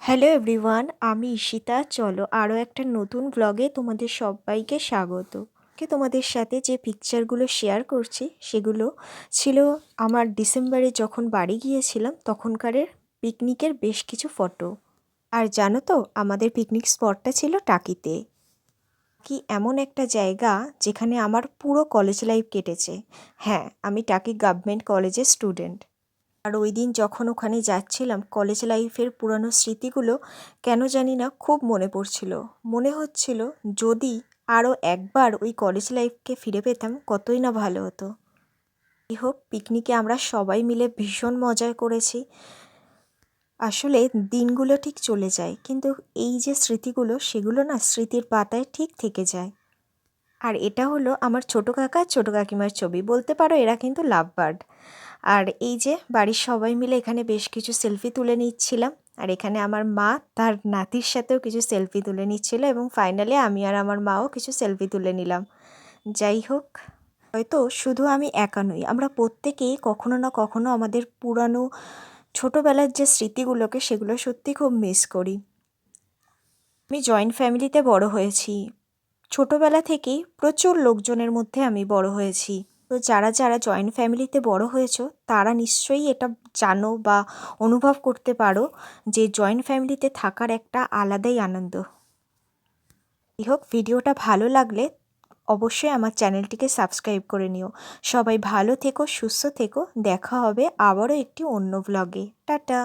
Hello everyone, আমি ঈশিতা। চলো আরও একটা নতুন ব্লগে তোমাদের সবাইকে স্বাগত। তোমাদের সাথে যে পিকচারগুলো শেয়ার করছি সেগুলো ছিল আমার ডিসেম্বরে যখন বাড়ি গিয়েছিলাম তখনকারের পিকনিকের বেশ কিছু ফটো। আর জানো তো, আমাদের পিকনিক স্পটটা ছিল টাকিতে। কি এমন একটা জায়গা যেখানে আমার পুরো কলেজ লাইফ কেটেছে। হ্যাঁ, আমি টাকি গভর্নমেন্ট কলেজের স্টুডেন্ট। আর ওই দিন যখন ওখানে যাচ্ছিলাম কলেজ লাইফের পুরানো স্মৃতিগুলো কেন জানি না খুব মনে পড়ছিল। মনে হচ্ছিল যদি আরও একবার ওই কলেজ লাইফকে ফিরে পেতাম কতই না ভালো হতো। যাই হোক, পিকনিকে আমরা সবাই মিলে ভীষণ মজা করেছি। আসলে দিনগুলো ঠিক চলে যায়, কিন্তু এই যে স্মৃতিগুলো সেগুলো না স্মৃতির পাতায় ঠিক থেকে যায়। আর এটা হলো আমার ছোটো কাকা ছোটো কাকিমার ছবি, বলতে পারো এরা কিন্তু লাভ বার্ড। আর এই যে বাড়ির সবাই মিলে এখানে বেশ কিছু সেলফি তুলে নিচ্ছিলাম। আর এখানে আমার মা তার নাতির সাথেও কিছু সেলফি তুলে নিচ্ছিল, এবং ফাইনালি আমি আর আমার মাও কিছু সেলফি তুলে নিলাম। যাই হোক, হয়তো শুধু আমি একা নই, আমরা প্রত্যেকেই কখনো না কখনো আমাদের পুরানো ছোটোবেলার যে স্মৃতিগুলোকে সেগুলো সত্যি খুব মিস করি। আমি জয়েন্ট ফ্যামিলিতে বড় হয়েছি। ছোটোবেলা থেকেই প্রচুর লোকজনের মধ্যে আমি বড় হয়েছি। তো যারা যারা জয়েন্ট ফ্যামিলিতে বড় হয়েছো তারা নিশ্চয়ই এটা জানো বা অনুভব করতে পারো যে জয়েন্ট ফ্যামিলিতে থাকার একটা আলাদাই আনন্দ। যাই হোক, ভিডিওটা ভালো লাগলে অবশ্যই আমার চ্যানেলটিকে সাবস্ক্রাইব করে নিও। সবাই ভালো থেকো, সুস্থ থেকো। দেখা হবে আবারও একটি অন্য ব্লগে। টাটা।